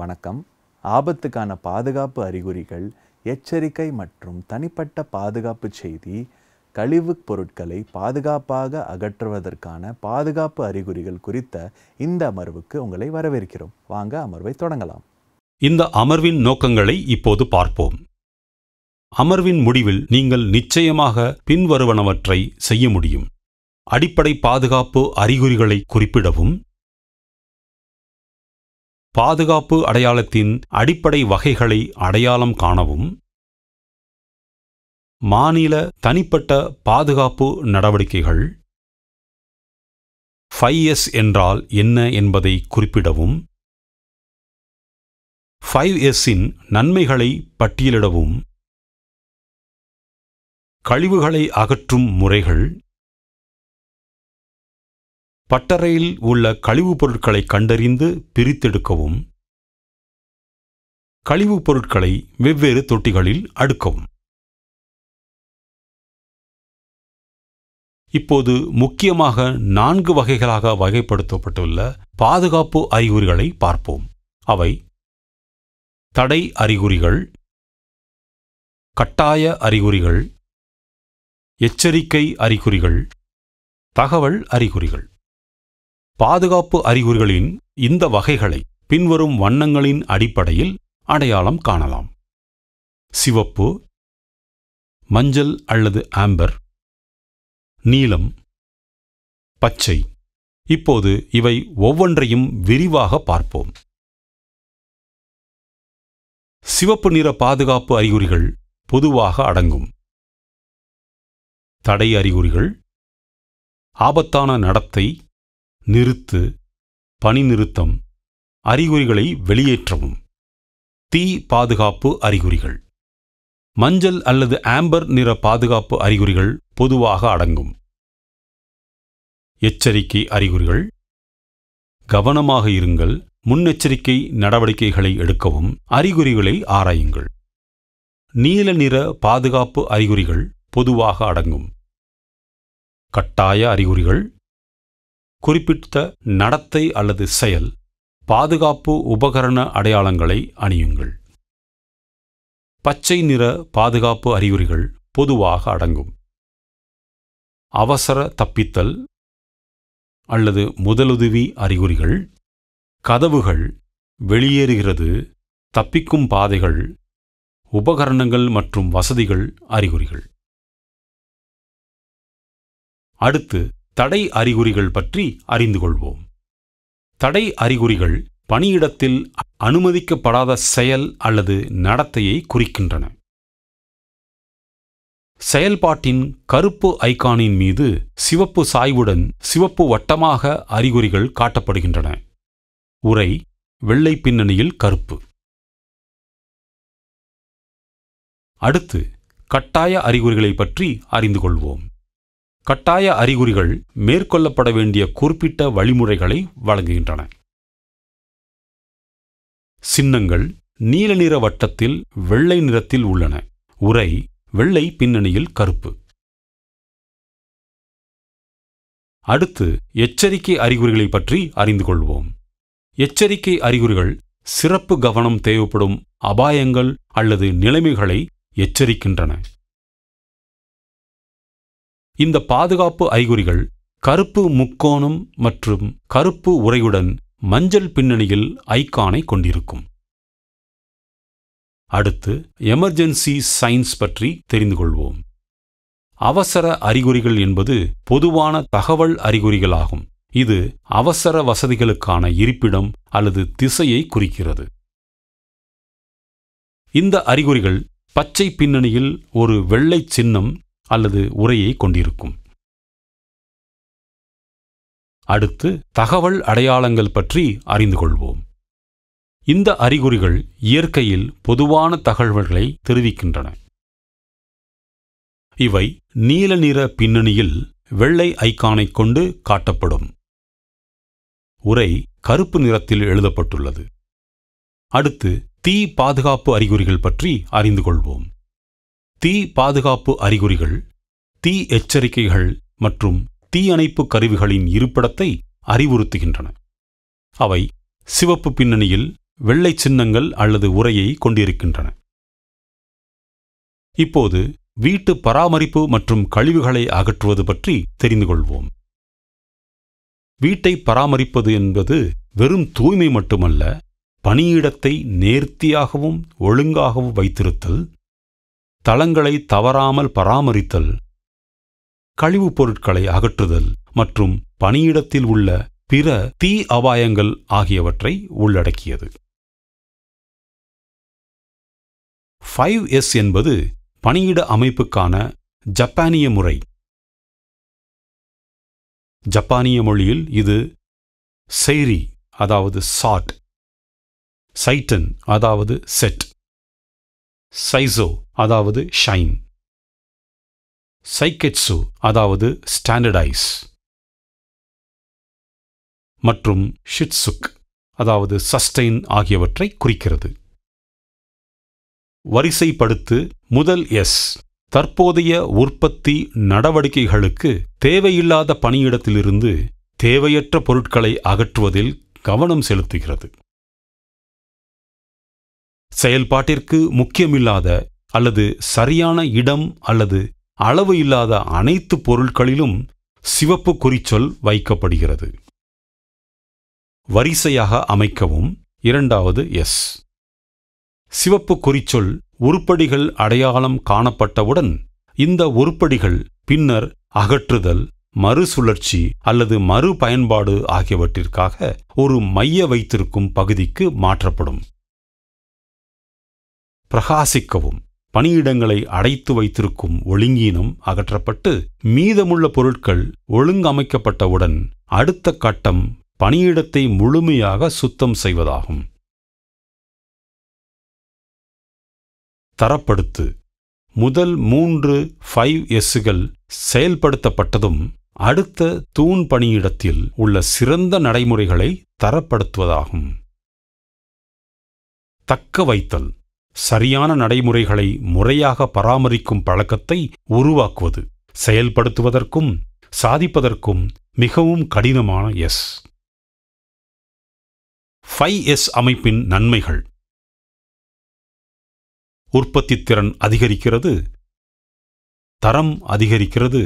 வணக்கம். ஆபத்துக்கான பாதுகாப்பு அறிகுறிகள், எச்சரிக்கை மற்றும் தனிப்பட்ட பாதுகாப்பு செய்தி, கழிவுப் பொருட்களை பாதுகாப்பாக அகற்றுவதற்கான பாதுகாப்பு அறிகுறிகள் குறித்த இந்த அமர்வுக்கு உங்களை வரவேற்கிறோம். வாங்க அமர்வை தொடங்கலாம். இந்த அமர்வின் நோக்கங்களை இப்போது பார்ப்போம். அமர்வின் முடிவில் நீங்கள் நிச்சயமாக பின்வருவனவற்றை செய்ய முடியும். அடிப்படை பாதுகாப்பு அறிகுறிகளை குறிப்பிடவும், பாதுகாப்பு அடையாளத்தின் அடிப்படை வகைகளை அடையாளம் காணவும், மாநில தனிப்பட்ட பாதுகாப்பு நடவடிக்கைகள் 5S என்றால் என்ன என்பதை குறிப்பிடவும், 5Sஇன் நன்மைகளை பட்டியலிடவும், கழிவுகளை அகற்றும் முறைகள், பட்டறையில் உள்ள கழிவுப் பொருட்களை கண்டறிந்து பிரித்தெடுக்கவும், கழிவுப் பொருட்களை வெவ்வேறு தொட்டிகளில் அடுக்கவும். இப்போது முக்கியமாக 4 வகைகளாக வகைப்படுத்தப்பட்டுள்ள பாதுகாப்பு அறிகுறிகளை பார்ப்போம். அவை தடை அறிகுறிகள், கட்டாய அறிகுறிகள், எச்சரிக்கை அறிகுறிகள், தகவல் அறிகுறிகள். பாதுகாப்பு அறிகுறிகளின் இந்த வகைகளை பின்வரும் வண்ணங்களின் அடிப்படையில் அடையாளம் காணலாம். சிவப்பு, மஞ்சள் அல்லது ஆம்பர், நீலம், பச்சை. இப்போது இவை ஒவ்வொன்றையும் விரிவாக பார்ப்போம். சிவப்பு நிற பாதுகாப்பு அறிகுறிகள் பொதுவாக அடங்கும். தடை அறிகுறிகள்: ஆபத்தான நடத்தை, நிறுத்து, பணி நிறுத்தம், அறிகுறிகளை வெளியேற்றவும். தீ பாதுகாப்பு அறிகுறிகள்: மஞ்சள் அல்லது ஆம்பர் நிற பாதுகாப்பு அறிகுறிகள் பொதுவாக அடங்கும். எச்சரிக்கை அறிகுறிகள்: கவனமாக இருங்கள், முன்னெச்சரிக்கை நடவடிக்கைகளை எடுக்கவும், அறிகுறிகளை ஆராயுங்கள். நீல நிற பாதுகாப்பு அறிகுறிகள் பொதுவாக அடங்கும். கட்டாய அறிகுறிகள்: குறிப்பிட்ட நடத்தை அல்லது செயல், பாதுகாப்பு உபகரண அடையாளங்களை அணியுங்கள். பச்சை நிற பாதுகாப்பு அறிகுறிகள் பொதுவாக அடங்கும். அவசர தப்பித்தல் அல்லது முதலுதவி அறிகுறிகள், கதவுகள் வெளியேறுகிறது, தப்பிக்கும் பாதைகள், உபகரணங்கள் மற்றும் வசதிகள் அறிகுறிகள். அடுத்து தடை அறிகுறிகள் பற்றி அறிந்து கொள்வோம். தடை அறிகுறிகள் பணியிடத்தில் அனுமதிக்கப்படாத செயல் அல்லது நடத்தையை குறிக்கின்றன. செயல்பாட்டின் கருப்பு ஐகானின் மீது சிவப்பு சாய்வுடன் சிவப்பு வட்டமாக அறிகுறிகள் காட்டப்படுகின்றன. உரை வெள்ளை பின்னணியில் கருப்பு. அடுத்து கட்டாய அறிகுறிகளை பற்றி அறிந்து கொள்வோம். கட்டாய அறிகுறிகள் மேற்கொள்ளப்பட வேண்டிய குறிப்பிட்ட வழிமுறைகளை வழங்குகின்றன. சின்னங்கள் நீல நிற வட்டத்தில் வெள்ளை நிறத்தில் உள்ளன. உரை வெள்ளை பின்னணியில் கருப்பு. அடுத்து எச்சரிக்கை அறிகுறிகளை பற்றி அறிந்து கொள்வோம். எச்சரிக்கை அறிகுறிகள் சிறப்பு கவனம் தேவைப்படும் அபாயங்கள் அல்லது நிலைமைகளை எச்சரிக்கின்றன. இந்த பாதுகாப்பு அறிகுறிகள் கருப்பு முக்கோணம் மற்றும் கருப்பு உரையுடன் மஞ்சள் பின்னணியில் ஐகானை கொண்டிருக்கும். அடுத்து எமர்ஜென்சி சைன்ஸ் பற்றி தெரிந்து கொள்வோம். அவசர அறிகுறிகள் என்பது பொதுவான தகவல் அறிகுறிகளாகும். இது அவசர வசதிகளுக்கான இருப்பிடம் அல்லது திசையை குறிக்கிறது. இந்த அறிகுறிகள் பச்சை பின்னணியில் ஒரு வெள்ளை சின்னம் அல்லது உரையை கொண்டிருக்கும். அடுத்து தகவல் அடையாளங்கள் பற்றி அறிந்து கொள்வோம். இந்த அறிகுறிகள் இயற்கையில் பொதுவான தகவல்களை தெரிவிக்கின்றன. இவை நீல நிற பின்னணியில் வெள்ளை ஐகானை கொண்டு காட்டப்படும். உரை கருப்பு நிறத்தில் எழுதப்பட்டுள்ளது. அடுத்து தீ பாதுகாப்பு அறிகுறிகள் பற்றி அறிந்து கொள்வோம். தீ பாதுகாப்பு அறிகுறிகள் தீ எச்சரிக்கைகள் மற்றும் தீயணைப்பு கருவிகளின் இருப்பிடத்தை அறிவுறுத்துகின்றன. அவை சிவப்பு பின்னணியில் வெள்ளை சின்னங்கள் அல்லது உரையை கொண்டிருக்கின்றன. இப்போது வீட்டு பராமரிப்பு மற்றும் கழிவுகளை அகற்றுவது பற்றி தெரிந்து கொள்வோம். வீட்டை பராமரிப்பது என்பது வெறும் தூய்மை மட்டுமல்ல, பணியிடத்தை நேர்த்தியாகவும் ஒழுங்காகவும் வைத்திருத்தல், தளங்களை தவறாமல் பராமரித்தல், கழிவுப் பொருட்களை அகற்றுதல் மற்றும் பணியிடத்தில் உள்ள பிற தீ அபாயங்கள் ஆகியவற்றை உள்ளடக்கியது. 5S என்பது பணியிட அமைப்புக்கான ஜப்பானிய முறை. ஜப்பானிய மொழியில் இது செய்ரி அதாவது சாட், சைட்டன் அதாவது செட், சைசோ அதாவது ஷைன், சைகெட்சு அதாவது ஸ்டாண்டர்டைஸ் மற்றும் ஷிட்சுக் அதாவது சஸ்டெயின் ஆகியவற்றை குறிக்கிறது. வரிசைப்படுத்து முதல் எஸ் தற்போதைய உற்பத்தி நடவடிக்கைகளுக்கு தேவையில்லாத பணியிடத்திலிருந்து தேவையற்ற பொருட்களை அகற்றுவதில் கவனம் செலுத்துகிறது. செயல்பாட்டிற்கு முக்கியமில்லாத அல்லது சரியான இடம் அல்லது அளவு இல்லாத அனைத்து பொருட்களிலும் சிவப்பு குறிச்சொல் வைக்கப்படுகிறது. வரிசையாக அமைக்கவும் இரண்டாவது எஸ். சிவப்பு குறிச்சொல் உருப்படிகள் அடையாளம் காணப்பட்டவுடன் இந்த உருப்படிகள் பின்னர் அகற்றுதல், மறுசுழற்சி அல்லது மறுபயன்பாடு ஆகியவற்றிற்காக ஒரு மைய வைத்திருக்கும் பகுதிக்கு மாற்றப்படும். பிரகாசிக்கவும் பணியிடங்களை அடைத்து வைத்திருக்கும் ஒழுங்கீனம் அகற்றப்பட்டு மீதமுள்ள பொருட்கள் ஒழுங்கமைக்கப்பட்டவுடன் அடுத்த கட்டம் பணியிடத்தை முழுமையாக சுத்தம் செய்வதாகும். தரப்படுத்து முதல் 3 5Sகள் செயல்படுத்தப்பட்டதும் அடுத்த தூண் பணியிடத்தில் உள்ள சிறந்த நடைமுறைகளை தரப்படுத்துவதாகும். தக்க வைத்தல் சரியான நடைமுறைகளை முறையாக பராமரிக்கும் பழக்கத்தை உருவாக்குவது செயல்படுத்துவதற்கும் சாதிப்பதற்கும் மிகவும் கடினமான எஸ். 5S அமைப்பின் நன்மைகள்: உற்பத்தித்திறன் அதிகரிக்கிறது, தரம் அதிகரிக்கிறது,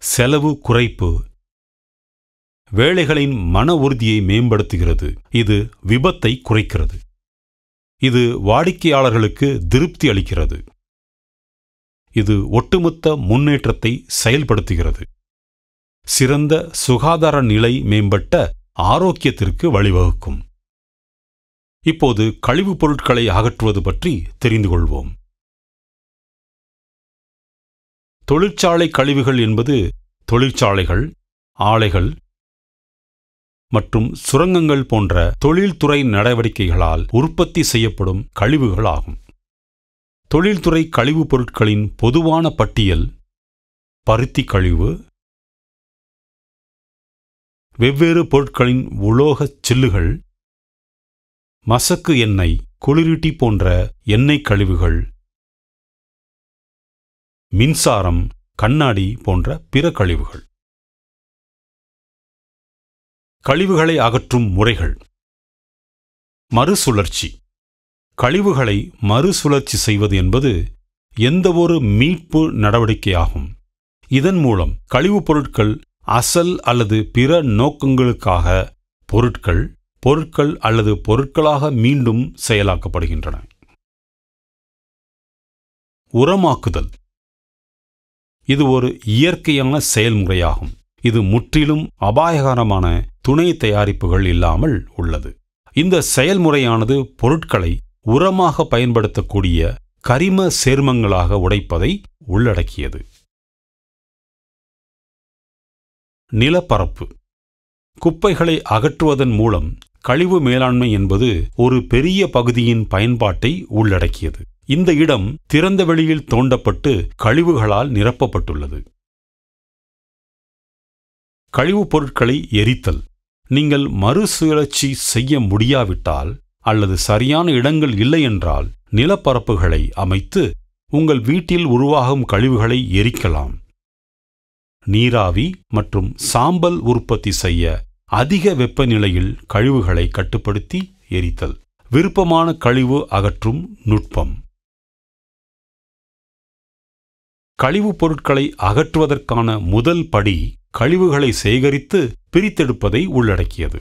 செலவு குறைப்பு, வேலைகளின் மன உறுதியை மேம்படுத்துகிறது, இது விபத்தை குறைக்கிறது, இது வாடிக்கையாளர்களுக்கு திருப்தி அளிக்கிறது, இது ஒட்டுமொத்த முன்னேற்றத்தை செயல்படுத்துகிறது, சிறந்த சுகாதார நிலை மேம்பட்ட ஆரோக்கியத்திற்கு வழிவகுக்கும். இப்போது கழிவுப் பொருட்களை அகற்றுவது பற்றி தெரிந்து கொள்வோம். தொழிற்சாலை கழிவுகள் என்பது தொழிற்சாலைகள், ஆலைகள் மற்றும் சுரங்கங்கள் போன்ற தொழில்துறை நடவடிக்கைகளால் உற்பத்தி செய்யப்படும் கழிவுகள் ஆகும். தொழில்துறை கழிவுப் பொருட்களின் பொதுவான பட்டியல் பருத்தி கழிவு, வெவ்வேறு பொருட்களின் உலோகச் சில்லுகள், மசக்கு எண்ணெய், குளிரூட்டி போன்ற எண்ணெய் கழிவுகள், மின்சாரம், கண்ணாடி போன்ற பிற கழிவுகள். கழிவுகளை அகற்றும் முறைகள்: மறுசுழற்சி. கழிவுகளை மறுசுழற்சி செய்வது என்பது எந்தவொரு மீட்பு நடவடிக்கையாகும். இதன் மூலம் கழிவுப் பொருட்கள் அசல் அல்லது பிற நோக்கங்களுக்காக பொருட்கள் அல்லது பொருட்களாக மீண்டும் செயலாக்கப்படுகின்றன. உரமாக்குதல். இது ஒரு இயற்கையான செயல்முறையாகும். இது முற்றிலும் அபாயகரமான துணை தயாரிப்புகள் இல்லாமல் உள்ளது. இந்த செயல்முறையானது பொருட்களை உரமாக பயன்படுத்தக்கூடிய கரிம சேர்மங்களாக உடைப்பதை உள்ளடக்கியது. நிலப்பரப்பு. குப்பைகளை அகற்றுவதன் மூலம் கழிவு மேலாண்மை என்பது ஒரு பெரிய பகுதியின் பயன்பாட்டை உள்ளடக்கியது. இந்த இடம் திறந்த வெளியில் தோண்டப்பட்டு கழிவுகளால் நிரப்பப்பட்டுள்ளது. கழிவுப் பொருட்களை எரித்தல். நீங்கள் மறுசுழற்சி செய்ய முடியாவிட்டால் அல்லது சரியான இடங்கள் இல்லை என்றால் நிலப்பரப்புகளை அமைத்து உங்கள் வீட்டில் உருவாகும் கழிவுகளை எரிக்கலாம். நீராவி மற்றும் சாம்பல் உற்பத்தி செய்ய அதிக வெப்பநிலையில் கழிவுகளை கட்டுப்படுத்தி எரித்தல். விருப்பமான கழிவு அகற்றும் நுட்பம். கழிவுப் பொருட்களை அகற்றுவதற்கான முதல் படி கழிவுகளை சேகரித்து பிரித்தெடுப்பதை உள்ளடக்கியது.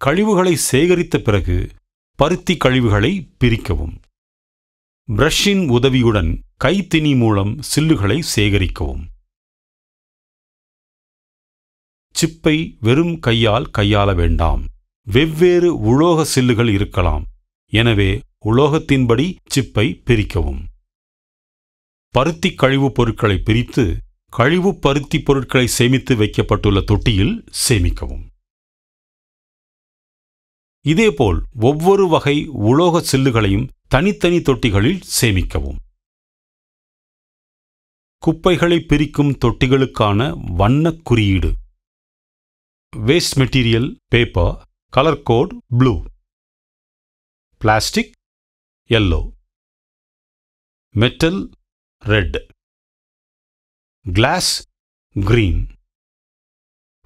கழிவுகளை சேகரித்த பிறகு பருத்தி கழிவுகளை பிரிக்கவும். பிரஷின் உதவியுடன் கைத்திணி மூலம் சில்லுகளை சேகரிக்கவும். சிப்பை வெறும் கையால் கையாள வேண்டாம். வெவ்வேறு உலோக சில்லுகள் இருக்கலாம். எனவே உலோகத்தின்படி சிப்பை பிரிக்கவும். பருத்தி கழிவுப் பொருட்களை பிரித்து கழிவு பருத்தி பொருட்களை சேமித்து வைக்கப்பட்டுள்ள தொட்டியில் சேமிக்கவும். இதேபோல் ஒவ்வொரு வகை உலோக சில்லுகளையும் தனித்தனி தொட்டிகளில் சேமிக்கவும். குப்பைகளை பிரிக்கும் தொட்டிகளுக்கான வண்ணக் குறியீடு. Waste material paper, colour code blue, plastic yellow, metal red, glass green,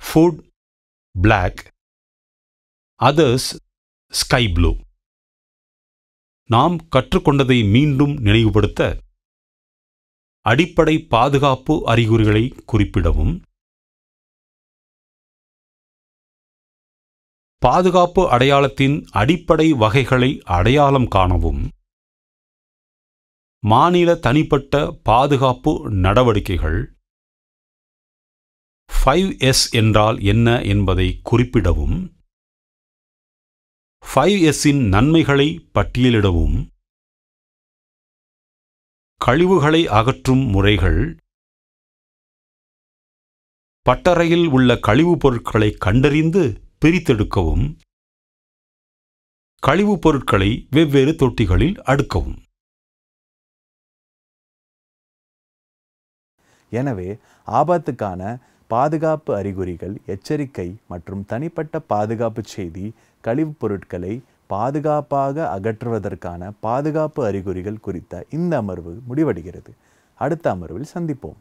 food black, others sky blue. நாம் கற்றுக்கொண்டதை மீண்டும் நினைவுபடுத்த அடிப்படை பாதுகாப்பு அறிகுறிகளை குறிப்பிடவும். பாதுகாப்பு அடையாளத்தின் அடிப்படை வகைகளை அடையாளம் காணவும். மாநில தனிப்பட்ட பாதுகாப்பு நடவடிக்கைகள் 5S என்றால் என்ன என்பதை குறிப்பிடவும். 5Sஇன் நன்மைகளை பட்டியலிடவும். கழிவுகளை அகற்றும் முறைகள். பட்டறையில் உள்ள கழிவுப் பொருட்களை கண்டறிந்து பிரித்தெடுக்கவும். கழிவுப் பொருட்களை வெவ்வேறு தொட்டிகளில் அடுக்கவும். எனவே ஆபத்துக்கான பாதுகாப்பு அறிகுறிகள், எச்சரிக்கை மற்றும் தனிப்பட்ட பாதுகாப்பு செய்தி, கழிவுப் பொருட்களை பாதுகாப்பாக அகற்றுவதற்கான பாதுகாப்பு அறிகுறிகள் குறித்த இந்த அமர்வு முடிவடைகிறது. அடுத்த அமர்வில் சந்திப்போம்.